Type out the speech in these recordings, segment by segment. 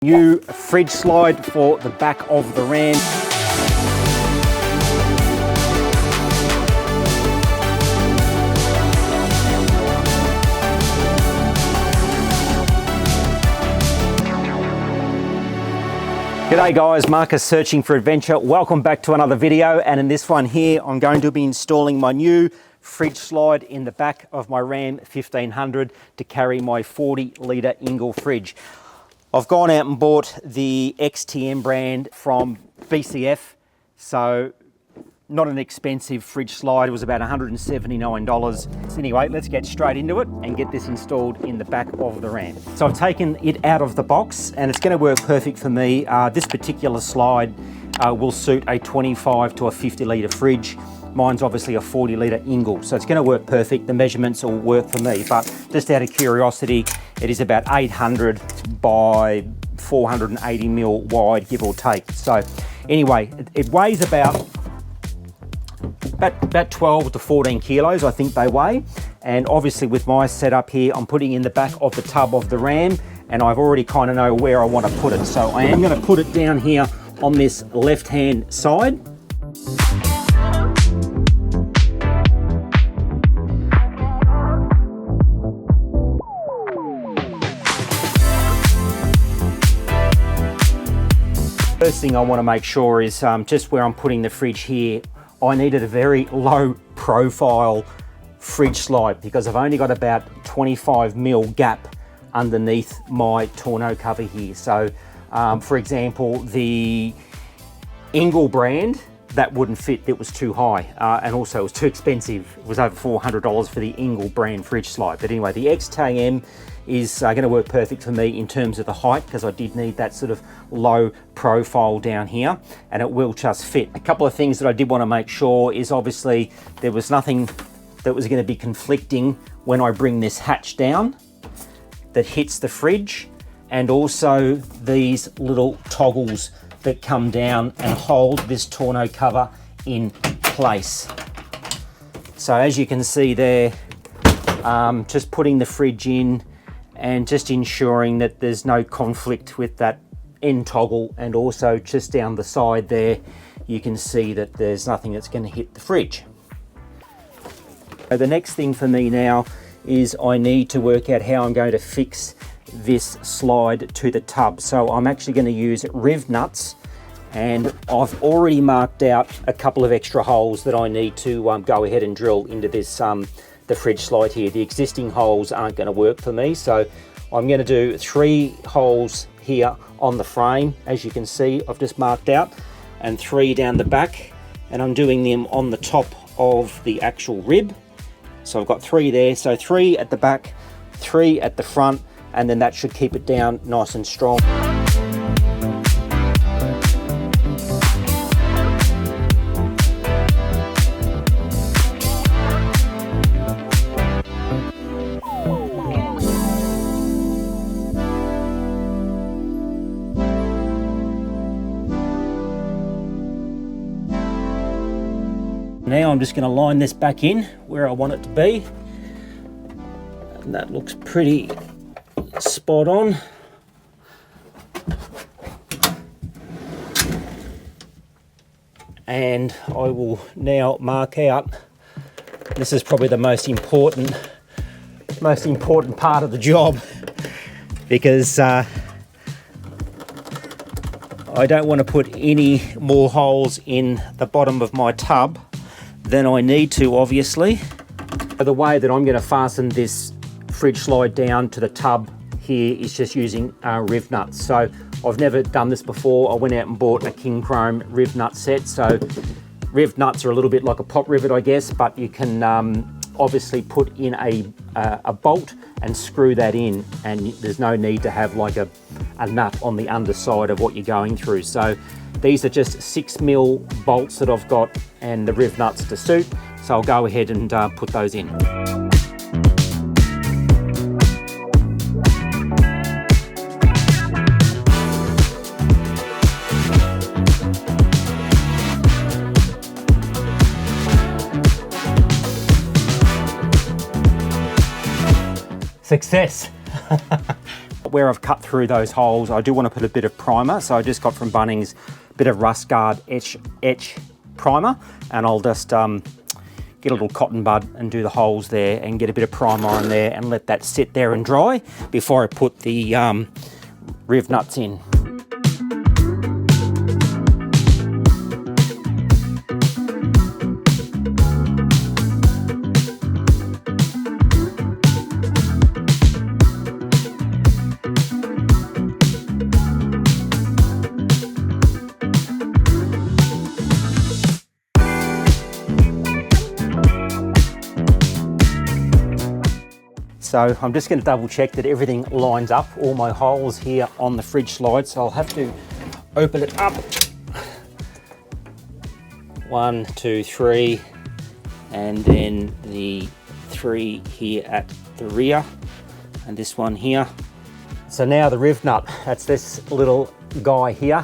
New fridge slide for the back of the Ram. G'day guys, Marcus Searching for Adventure. Welcome back to another video, and in this one here I'm going to be installing my new fridge slide in the back of my Ram 1500 to carry my 40 litre Ingle fridge. I've gone out and bought the XTM brand from BCF, so not an expensive fridge slide. It was about $179. So anyway, let's get straight into it and get this installed in the back of the Ram. So I've taken it out of the box and it's going to work perfect for me. This particular slide will suit a 25 to a 50 litre fridge. Mine's obviously a 40 litre Ingle, so it's going to work perfect. The measurements will work for me, but just out of curiosity, it is about 800 by 480 mil wide, give or take. So anyway, it weighs about 12 to 14 kilos, I think they weigh. And obviously with my setup here, I'm putting in the back of the tub of the Ram, and I've already kind of know where I want to put it. So I am going to put it down here on this left-hand side. First thing I want to make sure is just where I'm putting the fridge here, I needed a very low profile fridge slide because I've only got about 25 mil gap underneath my tonneau cover here. So for example, the Ingle brand, that wouldn't fit, it was too high, and also it was too expensive. It was over $400 for the Ingle brand fridge slide. But anyway, the XTM is going to work perfect for me in terms of the height, because I did need that sort of low profile down here, and it will just fit. A couple of things that I did want to make sure is obviously there was nothing that was going to be conflicting when I bring this hatch down that hits the fridge, and also these little toggles that come down and hold this tonneau cover in place. So as you can see there, just putting the fridge in and just ensuring that there's no conflict with that end toggle, and also just down the side there you can see that there's nothing that's going to hit the fridge. So the next thing for me now is I need to work out how I'm going to fix this slide to the tub. So I'm actually going to use Rivnuts, and I've already marked out a couple of extra holes that I need to go ahead and drill into this the fridge slide here. The existing holes aren't going to work for me, so I'm going to do 3 holes here on the frame, as you can see I've just marked out, and 3 down the back, and I'm doing them on the top of the actual rib. So I've got 3 there, so 3 at the back, 3 at the front, and then that should keep it down nice and strong. Now I'm just going to line this back in where I want it to be, and that looks pretty spot on. And I will now mark out, this is probably the most important part of the job, because I don't want to put any more holes in the bottom of my tub than I need to, obviously. The way that I'm going to fasten this fridge slide down to the tub here is just using Rivnuts. So I've never done this before. I went out and bought a King Chrome Rivnut set. So Rivnuts are a little bit like a pop rivet, I guess, but you can obviously put in a bolt and screw that in, and there's no need to have like a nut on the underside of what you're going through. So these are just 6mm bolts that I've got, and the Rivnuts to suit. So I'll go ahead and put those in. Success. where I've cut through those holes, I do want to put a bit of primer. So I just got from Bunnings a bit of Rust Guard etch primer, and I'll just get a little cotton bud and do the holes there and get a bit of primer on there and let that sit there and dry before I put the Rivnuts in. So I'm just going to double check that everything lines up, all my holes here on the fridge slide. So I'll have to open it up. 1, 2, 3, and then the 3 here at the rear, and this one here. So now the Rivnut, that's this little guy here.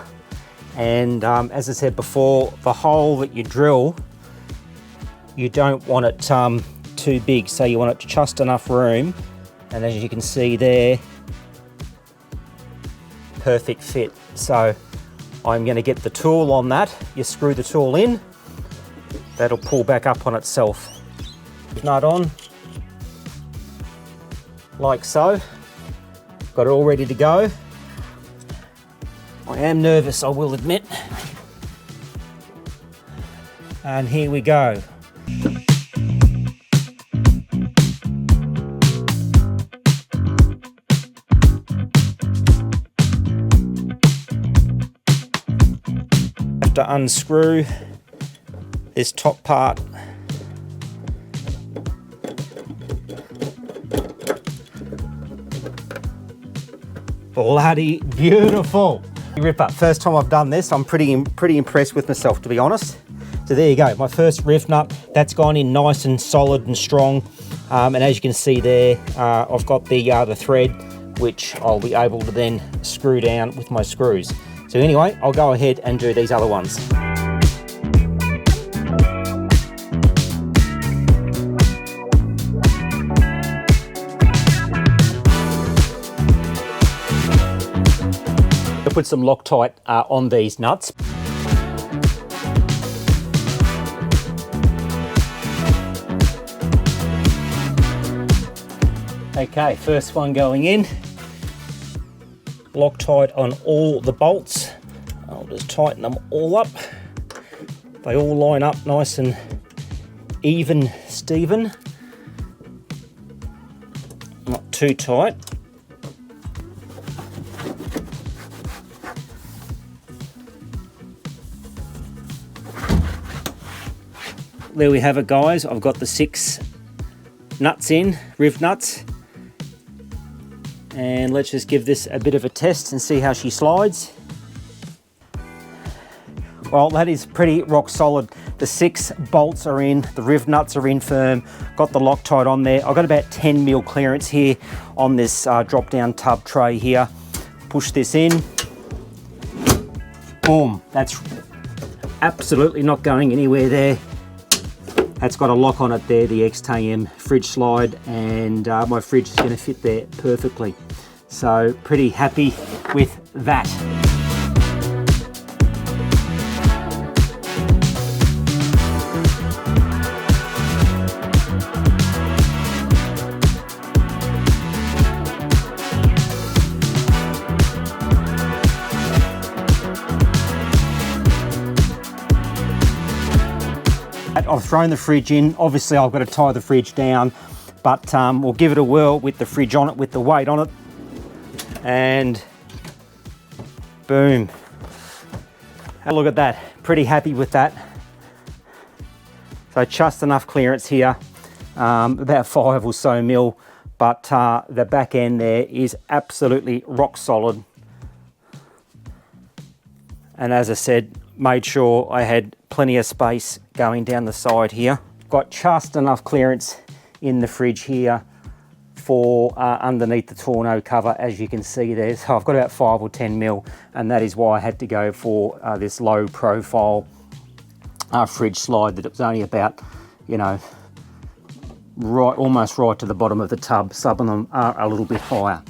And as I said before, the hole that you drill, you don't want it too big, so you want it just enough room, and as you can see there, perfect fit. So I'm going to get the tool on that. You screw the tool in, that'll pull back up on itself. Nut on, like so. Got it all ready to go. I am nervous, I will admit. And here we go. To unscrew this top part. Bloody beautiful. Ripper. First time I've done this, I'm pretty impressed with myself, to be honest. So there you go, my first Rivnut. That's gone in nice and solid and strong. And as you can see there, I've got the thread, which I'll be able to then screw down with my screws. So anyway, I'll go ahead and do these other ones. I'll put some Loctite on these nuts. Okay, first one going in. Loctite on all the bolts. I'll just tighten them all up. They all line up nice and even, Steven. Not too tight. There we have it, guys. I've got the 6 nuts in, Rivnuts. And let's just give this a bit of a test and see how she slides. Well, that is pretty rock solid. The 6 bolts are in, the Rivnuts are in firm, got the Loctite on there. I've got about 10 mil clearance here on this drop down tub tray here. Push this in, boom, that's absolutely not going anywhere there. That's got a lock on it there, the XTM Fridge Slide, and my fridge is going to fit there perfectly. So pretty happy with that. I've thrown the fridge in. Obviously I've got to tie the fridge down, but we'll give it a whirl with the fridge on it, with the weight on it, and boom. Have a look at that. Pretty happy with that. So just enough clearance here, about 5 or so mil, but the back end there is absolutely rock solid. And as I said, made sure I had plenty of space going down the side here. Got just enough clearance in the fridge here for underneath the tonneau cover, as you can see there. So I've got about 5 or 10 mil, and that is why I had to go for this low profile fridge slide, that it was only about, you know, almost right to the bottom of the tub. Some of them are a little bit higher.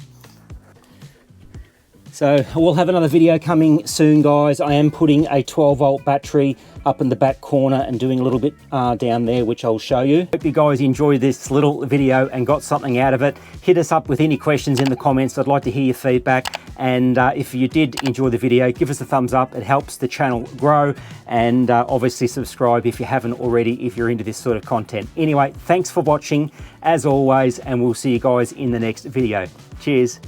So we'll have another video coming soon, guys. I am putting a 12-volt battery up in the back corner and doing a little bit down there, which I'll show you. Hope you guys enjoyed this little video and got something out of it. Hit us up with any questions in the comments. I'd like to hear your feedback. And if you did enjoy the video, give us a thumbs up. It helps the channel grow. And obviously subscribe if you haven't already, if you're into this sort of content. Anyway, thanks for watching as always, and we'll see you guys in the next video. Cheers.